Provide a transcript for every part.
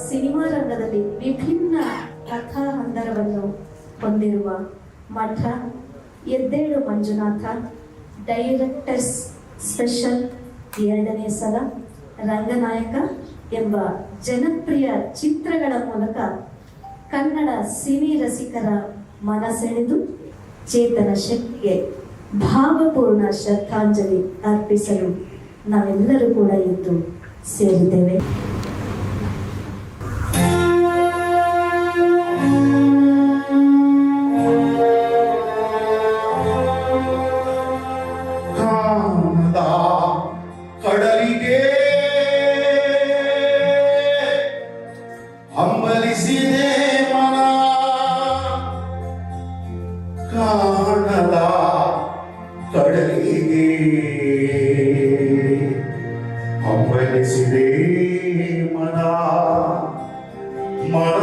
Cinema ರಂಗದಲ್ಲಿ ವಿಭಿನ್ನ ಕಥಾ ಹಂದರವನ್ನು ಹೊಂದಿರುವ ಮಠ ಎದ್ದೇಳು ಮಂಜುನಾಥ ಡೈರೆಕ್ಟರ್ಸ್ ಸ್ಪೆಷಲ್ 2ನೇ ಸಲ ರಂಗನಾಯಕ ಎಂಬ ಜನಪ್ರಿಯ ಚಿತ್ರಗಳ ಮೂಲಕ ಕನ್ನಡ ಸಿನಿ ರಸಿಕರ ಮನಸೆಳೆದು ಚೇತನ ಶಕ್ತಿಗೆ ಭಾವಪೂರ್ಣ ಶ್ರದ್ಧಾಂಜಲಿ ಅರ್ಪಿಸಲು ನಾವೆಲ್ಲರೂ ಕೂಡ ಇದ್ದು ಸೇರಿದ್ದೇವೆ. ಕಡಲಿಗೆ ಹಂಬಲಿಸಿದೆ ಮನ, ಕಾಣದ ಕಡಲಿಗೆ ಹಂಬಲಿಸಿದೆ ಮನ ಮನ.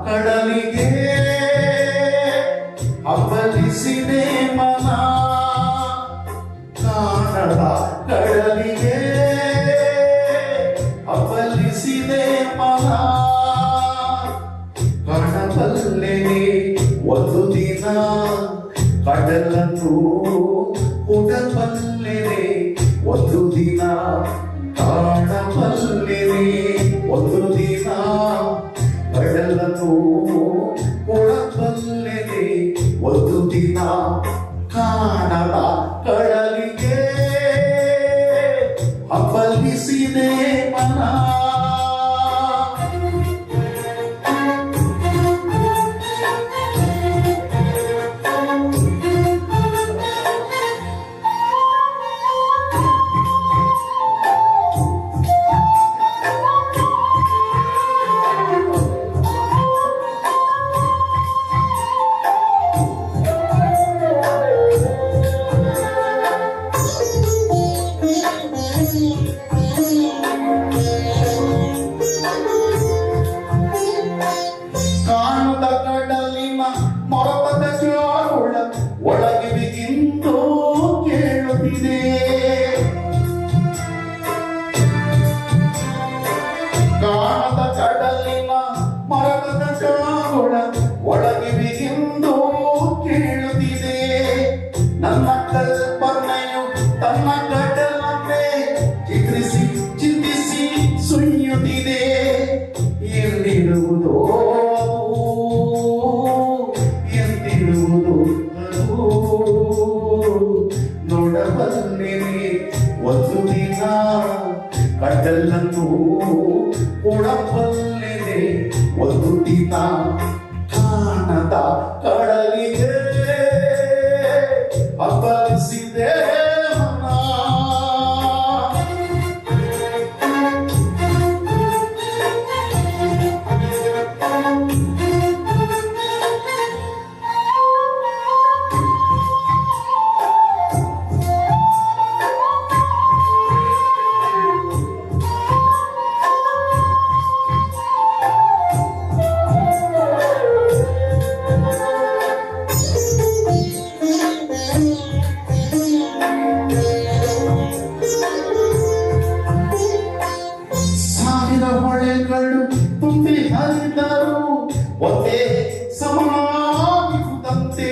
ಕಡಲಿಗೆ ಹಂಬಲಿಸಿದೆ ಮನ, ಕಾಣದ ಕಡಲಿಗೆ ಹಂಬಲಿಸಿದೆ ಮನ. ಕಾಣಬಲ್ಲೆನೆ ಒಂದು ದಿನ ಕಡಲನ್ನು ಹುಡಬಲ್ಲೆನೆ ಒಂದು ದಿನ, ಕಾಣಬಲ್ಲೆನೆ ಒಂದು ದಿನ ಕಡಲನ್ನು ಕೊಡಬಲ್ಲೆನೆ ಒಂದು ದಿನ. ಕಾಣದ ಕಡಲಿಗೆ ಹಂಬಲಿಸಿದೆ ಮನ. ಕಾಣದ ಕಡಲಿನ ಮೊರಬದ ಜಾರುಳ ಒಳಗೆ ಬಿಗಿಂದು ಕೇಳುತ್ತಿದೆ. ಕಾಣದ ಕಡಲಿನ ಮೊರಬದ ಜಾರುಳ ಒಳಗೆ ಬಿಗಿಂದು ಕೇಳುತ್ತಿದೆ. ನನ್ನ ಕಲ್ಪನೆಯು ತನ್ನ ಕಡಲನ್ನೇ ಚಿತ್ರಿಸಿ ಚಿಂತಿಸಿ ಸುಳಿಯುತ್ತಿದೆ. ಎಲ್ಲಿರುವುದೋ ಎಂದಿರುವುದು ಅದು ನೋಡಬಲ್ಲೆನೆ ಒಂದು ದಿನ ಕಡಲನ್ನು ಕೊಡಬಲ್ಲೆನೆ ಒಂದು ದಿನ. ಕಾಣದ ಕಡಲಿಗೆ ಹಂಬಲಿಸಿದೆ ಮನ. ಹೊಳೆಗಳು ತುಂಬಿ ಹರಿದರು ಒಂದೇ ಸಮನಾಗಿರುವುದಂತೆ.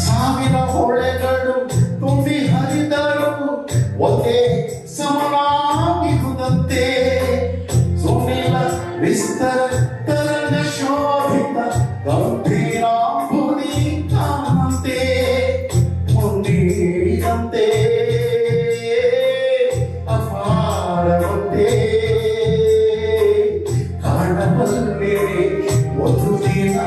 ಸಾವಿರ ಹೊಳೆಗಳು ತುಂಬಿ ಹರಿದರು ಒಂದೇ ಸಮನಾಗಿರುವುದಂತೆ. ಸುನಿಲ ವಿಸ್ತರ ತರಂಗ ಶೋಭಿತ ಗಂಭೀರ ಭೂಮಿ ಕಾಣಂತೆ ಮುಂದಿರಂತೆ. ಕಾಣಬಲ್ಲೆನೆ ಒಂದು ದಿನ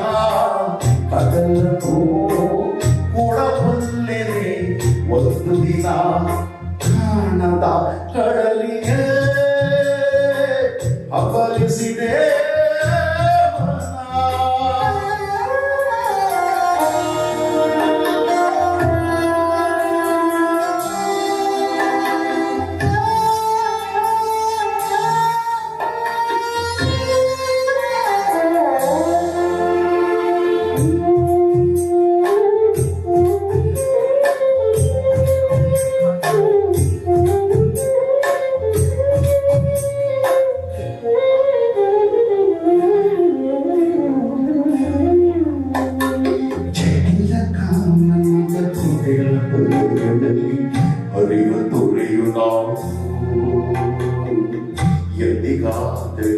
ಎಂದಿಗಾದರೂ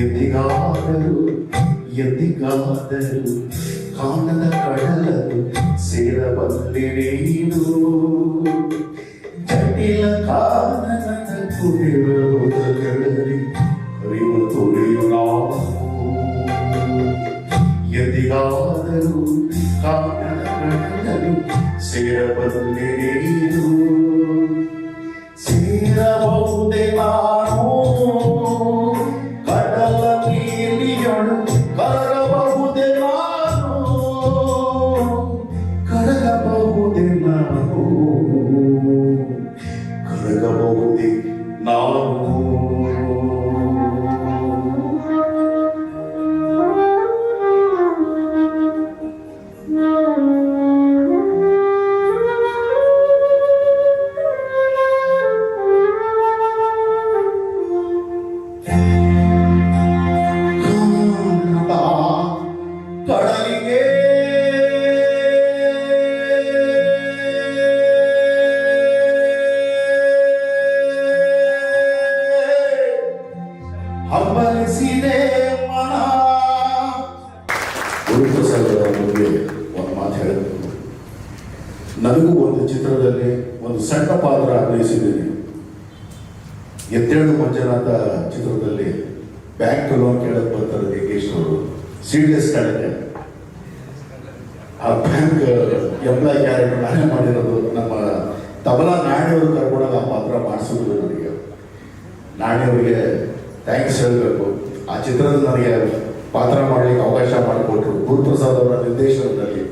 ಎಂದಿಗಾದರೂ ಎಂದಿಗಾದರೂ ಕಾಣದ ಕಡಲನ್ನು ಸೇರಬಲ್ಲೆ ನೀನು ಜಟಿಲ ಕಾರಣದ ಕುಡಿಯುವುದರಲ್ಲಿ ಅರಿವು ತೊರೆಯು ನಾವು ಎಂದಿಗಾದರೂ ಕಾಣದ ಕಡಲನ್ನು ಸೇರಬಲ್ಲೆ ನೀನು ಸೇರಬಹುದೇ ನಾನು ಕಡಲ ನೀಲಿಯೊಳು ಕರಗಬಹುದೇ ನಾನು ಕರಗಬಹುದೇ ನಾನು ಕರಗಬಹುದೇ ನಾನು ಕಡಲಿಗೆ ಹಬ್ಬಲಿಸಿದೆ ಮನ ಗುರುಪ್ರಸಾದ್ ಅವರ ಬಗ್ಗೆ ಒಂದು ಮಾತು ಹೇಳಬೇಕು. ನನಗೂ ಒಂದು ಚಿತ್ರದಲ್ಲಿ ಒಂದು ಸಣ್ಣ ಪಾತ್ರ ಅಭಿನಯಿಸಿದ್ದೇನೆ. ಎದ್ದೇಳು ಮಂಜುನಾಥ ಚಿತ್ರದಲ್ಲಿ ಬ್ಯಾಂಕ್ ಲೋನ್ ಕೇಳಕ್ ಬರ್ತಾರೆ ಯೋಗೇಶ್ ಅವರು ಸೀರಿಯಸ್ ಕಾರಣಕ್ಕೆ ಆ ಬ್ಯಾಂಕ್ ಎಂಪ್ಲಾಯ್ ಕ್ಯಾರೆಕ್ಟರ್ ನಾನೇ ಮಾಡಿರೋದು. ನಮ್ಮ ತಬಲಾ ನಾಣಿಯವರು ಕರ್ಕೊಂಡಾಗ ಆ ಪಾತ್ರ ಮಾಡಿಸಿದ್ರು ನನಗೆ. ನಾಣಿಯವರಿಗೆ ಥ್ಯಾಂಕ್ಸ್ ಹೇಳಬೇಕು. ಆ ಚಿತ್ರದಲ್ಲಿ ನನಗೆ ಪಾತ್ರ ಮಾಡಲಿಕ್ಕೆ ಅವಕಾಶ ಮಾಡಿಕೊಟ್ರು. ಗುರುಪ್ರಸಾದ್ ಅವರ ನಿರ್ದೇಶನದಲ್ಲಿ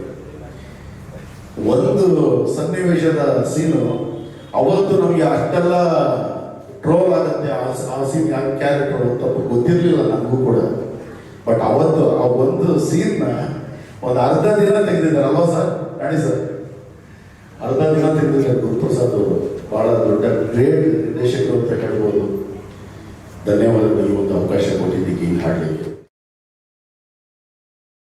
ಒಂದು ಸನ್ನಿವೇಶದ ಸೀನು ಅವತ್ತು ನಮಗೆ ಅಷ್ಟೆಲ್ಲ ಟ್ರೋಲ್ ಆಗುತ್ತೆ. ಆ ಸೀನ್ ಯಾವ ಕ್ಯಾರೆಕ್ಟರ್ ತಪ್ಪು ಗೊತ್ತಿರಲಿಲ್ಲ ನನಗೂ ಕೂಡ. ಬಟ್ ಅವತ್ತು ಆ ಒಂದು ಸೀನ್ನ ಒಂದು ಅರ್ಧ ದಿನ ತೆಗೆದಿದ್ದಾರೆ ಅಲ್ವಾ ಸರ್? ನಾಡಿ ಸರ್, ಅರ್ಧ ದಿನ ತೆಗೆದಿದ್ದಾರೆ ಗುರುಪ್ರಸಾದ್ ಅವರು. ಬಹಳ ದೊಡ್ಡ ಗ್ರೇಟ್ ನಿರ್ದೇಶಕರು ಅಂತ ಹೇಳ್ಬೋದು. ಧನ್ಯವಾದಗಳು ಈ ಒಂದು ಅವಕಾಶ ಕೊಟ್ಟಿದ್ದಕ್ಕೆ ಈ ಹಾಡಲಿಕ್ಕೆ.